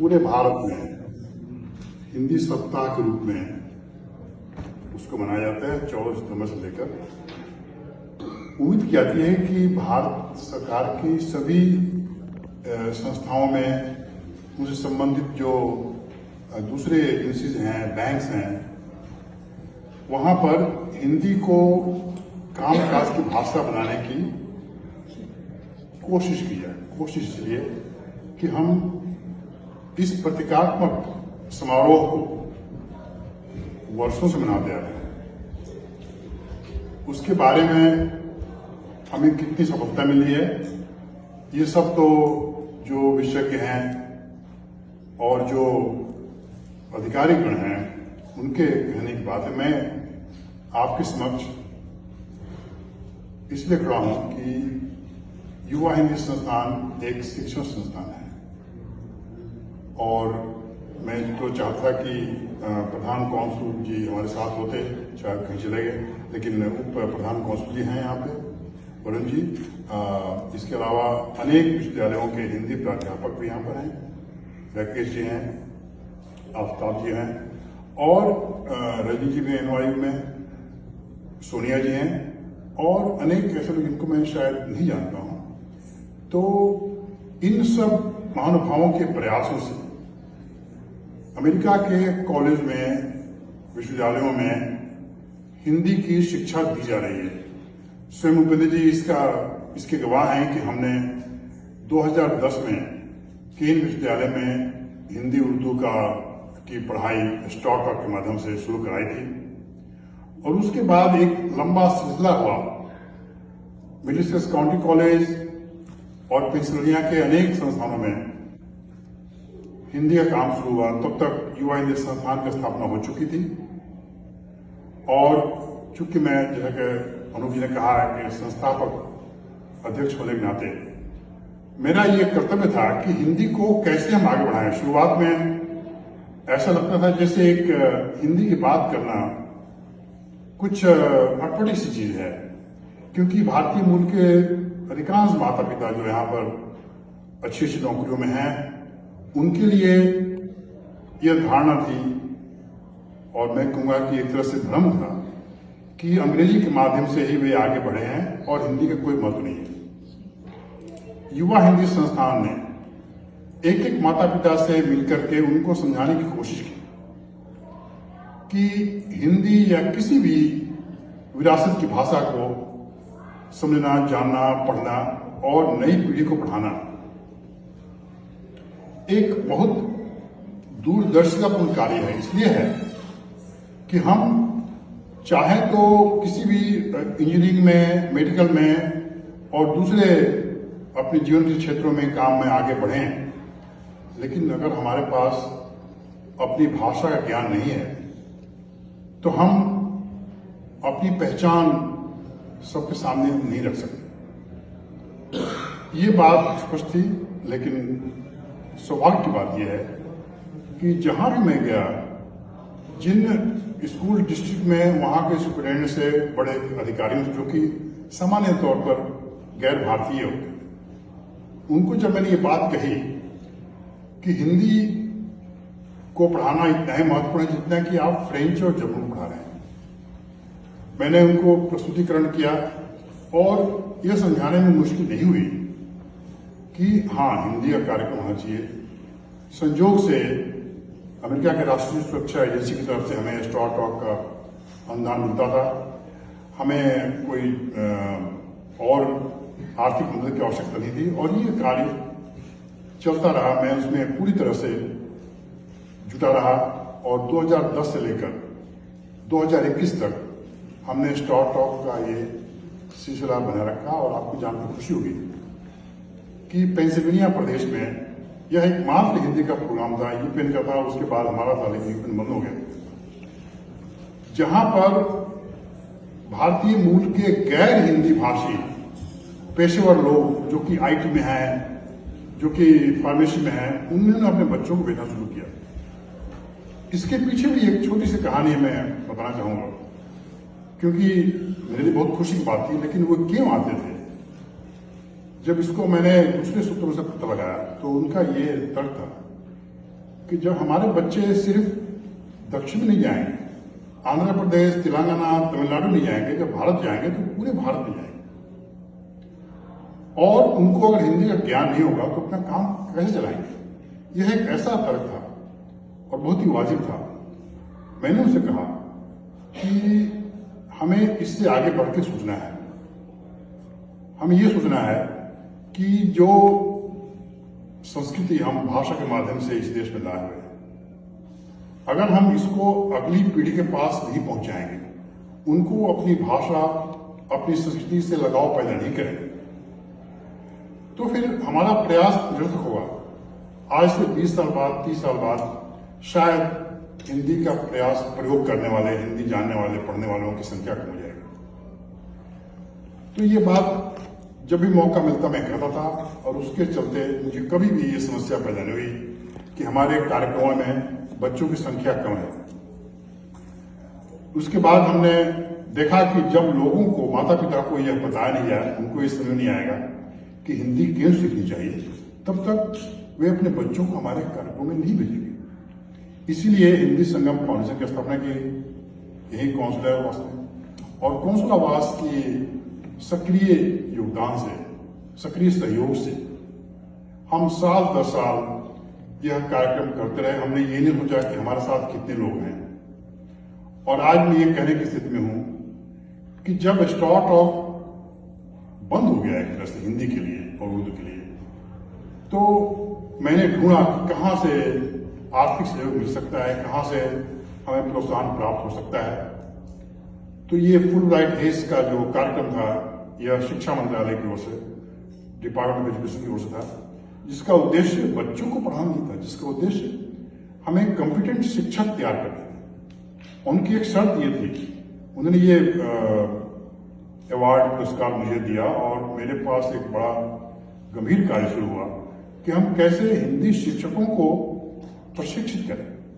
पूरे भारत में हिंदी सप्ताह के रूप में उसको मनाया जाता है 14 सितंबर से लेकर। उम्मीद की जाती है कि भारत सरकार की सभी संस्थाओं में उनसे संबंधित जो दूसरे एजेंसीज हैं, बैंक्स हैं, वहां पर हिंदी को कामकाज की भाषा बनाने की कोशिश की जाए। कोशिश इसलिए कि हम इस प्रतीकात्मक समारोह को वर्षों से मनाते आ रहे हैं, उसके बारे में हमें कितनी सफलता मिली है, ये सब तो जो विशेषज्ञ हैं और जो अधिकारीगण हैं उनके कहने की बात है। मैं आपके समक्ष इसलिए खड़ा हूं कि युवा हिंदी संस्थान एक शिक्षण संस्थान है और मैं तो चाहता कि प्रधान कौंसल जी हमारे साथ होते, शायद कहीं चले गए, लेकिन उप प्रधान कौंसल जी हैं यहाँ पे, वरुण जी। इसके अलावा अनेक विश्वविद्यालयों के हिंदी प्राध्यापक भी यहाँ पर हैं, राकेश जी हैं, आफ्ताब जी हैं और रजनी जी भी NYU में, सोनिया जी हैं और अनेक ऐसे लोग जिनको मैं शायद नहीं जानता हूँ। तो इन सब महानुभावों के प्रयासों से अमेरिका के कॉलेज में, विश्वविद्यालयों में हिंदी की शिक्षा दी जा रही है। स्वयं उपेंद्र जी इसके गवाह हैं कि हमने 2010 में केन विश्वविद्यालय में हिंदी उर्दू की पढ़ाई स्टॉक के माध्यम से शुरू कराई थी और उसके बाद एक लंबा सिलसिला हुआ। मिलेनियस काउंटी कॉलेज और पेंसिल्वेनिया के अनेक संस्थानों में हिंदी का काम शुरू हुआ। तब तक युवा हिंदी संस्थान की स्थापना हो चुकी थी और चूंकि मैं जैसा कि अनूप जी ने कहा है कि संस्थापक अध्यक्ष होने के नाते मेरा ये कर्तव्य था कि हिंदी को कैसे हम आगे बढ़ाएं। शुरुआत में ऐसा लगता था जैसे एक हिंदी की बात करना कुछ अटपटी सी चीज है, क्योंकि भारतीय मूल के अधिकांश माता पिता जो यहाँ पर अच्छी अच्छी नौकरियों में हैं, उनके लिए यह धारणा थी और मैं कहूँगा कि एक तरह से भ्रम था कि अंग्रेजी के माध्यम से ही वे आगे बढ़े हैं और हिंदी का कोई महत्व नहीं है। युवा हिंदी संस्थान ने एक एक माता पिता से मिलकर के उनको समझाने की कोशिश की कि हिंदी या किसी भी विरासत की भाषा को समझना, जानना, पढ़ना और नई पीढ़ी को पढ़ाना एक बहुत दूरदर्शितापूर्ण कार्य है। इसलिए है कि हम चाहे तो किसी भी इंजीनियरिंग में, मेडिकल में और दूसरे अपने जीवन के क्षेत्रों में काम में आगे बढ़ें, लेकिन अगर हमारे पास अपनी भाषा का ज्ञान नहीं है तो हम अपनी पहचान सबके सामने नहीं रख सकते। ये बात स्पष्ट थी, लेकिन सौभाग्य की बात यह है कि जहां भी मैं गया, जिन स्कूल डिस्ट्रिक्ट में वहां के सुपरिटेंडेंट से, बड़े अधिकारियों से जो कि सामान्य तौर पर गैर भारतीय होते, उनको जब मैंने ये बात कही कि हिंदी को पढ़ाना इतना ही महत्वपूर्ण है जितना कि आप फ्रेंच और जर्मन पढ़ा रहे हैं, मैंने उनको प्रस्तुतिकरण किया और यह समझाने में मुश्किल नहीं हुई कि हाँ, हिंदी का कार्यक्रम होना चाहिए। संयोग से अमेरिका के राष्ट्रीय सुरक्षा एजेंसी की तरफ से हमें स्टार टॉक का अनुदान मिलता था। हमें कोई और आर्थिक मदद की आवश्यकता नहीं थी और ये कार्य चलता रहा। मैं उसमें पूरी तरह से जुटा रहा और 2010 से लेकर 2021 तक हमने स्टार टॉक का ये सिलसिला बना रखा और आपको जानकर खुशी होगी कि पेंसिल्वेनिया प्रदेश में यह एकमात्र हिंदी का प्रोग्राम था। यूपेन का था, उसके बाद हमारा था, लेकिन यूपेन बंद हो गया, जहां पर भारतीय मूल के गैर हिंदी भाषी पेशेवर लोग जो कि IT में हैं, जो कि फार्मेसी में हैं, उन्होंने अपने बच्चों को भेजना शुरू किया। इसके पीछे भी एक छोटी सी कहानी मैं बताना चाहूंगा, क्योंकि मेरे लिए बहुत खुशी की बात थी। लेकिन वो क्यों आते थे? जब इसको मैंने दूसरे सूत्रों से पता लगाया तो उनका ये तर्क था कि जब हमारे बच्चे सिर्फ दक्षिण नहीं जाएंगे, आंध्र प्रदेश, तेलंगाना, तमिलनाडु नहीं जाएंगे, जब भारत जाएंगे तो पूरे भारत में जाएंगे। और उनको अगर हिंदी का ज्ञान नहीं होगा तो अपना काम कैसे चलाएंगे। यह एक ऐसा तर्क था और बहुत ही वाजिब था। मैंने उनसे कहा कि हमें इससे आगे बढ़ के सोचना है। हमें ये सोचना है कि जो संस्कृति हम भाषा के माध्यम से इस देश में लाए हुए हैं, अगर हम इसको अगली पीढ़ी के पास नहीं पहुंचाएंगे, उनको अपनी भाषा, अपनी संस्कृति से लगाव पैदा नहीं करेंगे, तो फिर हमारा प्रयास निरर्थक होगा। आज से 20 साल बाद, 30 साल बाद शायद हिंदी का प्रयोग करने वाले, हिंदी जानने वाले, पढ़ने वालों की संख्या कम हो जाएगी। तो ये बात जब भी मौका मिलता मैं कहता था, और उसके चलते मुझे कभी भी ये समस्या पैदा नहीं हुई कि हमारे कार्यक्रमों में बच्चों की संख्या कम है। उसके बाद हमने देखा कि जब लोगों को, माता पिता को यह बताया नहीं जाए, उनको ये समझ नहीं आएगा कि हिंदी क्यों सीखनी चाहिए, तब तक वे अपने बच्चों को हमारे कार्यक्रमों में नहीं भेजेंगे। इसीलिए हिंदी संगम फाउंडेशन की स्थापना की, यही कौंसुल आवास में, और कौंसुल आवास की सक्रिय योगदान से, सक्रिय सहयोग से हम साल दर साल यह कार्यक्रम करते रहे। हमने ये नहीं सोचा कि हमारे साथ कितने लोग हैं, और आज मैं ये कहने की स्थिति में हूं कि जब स्टार्ट ऑफ बंद हो गया एक तरह से हिंदी के लिए और उर्दू के लिए, तो मैंने ढूंढा कि कहां से आर्थिक सहयोग मिल सकता है, कहां से हमें प्रोत्साहन प्राप्त हो सकता है। तो ये फुल राइट हेस का जो कार्यक्रम था, यह शिक्षा मंत्रालय की ओर से, डिपार्टमेंट ऑफ एजुकेशन की ओर से था, जिसका उद्देश्य बच्चों को पढ़ाना नहीं था, जिसका उद्देश्य हमें कॉम्पिटेंट शिक्षक तैयार करने थे। उनकी एक शर्त ये थी, उन्होंने ये अवार्ड, पुरस्कार मुझे दिया, और मेरे पास एक बड़ा गंभीर कार्य शुरू हुआ कि हम कैसे हिंदी शिक्षकों को प्रशिक्षित करें।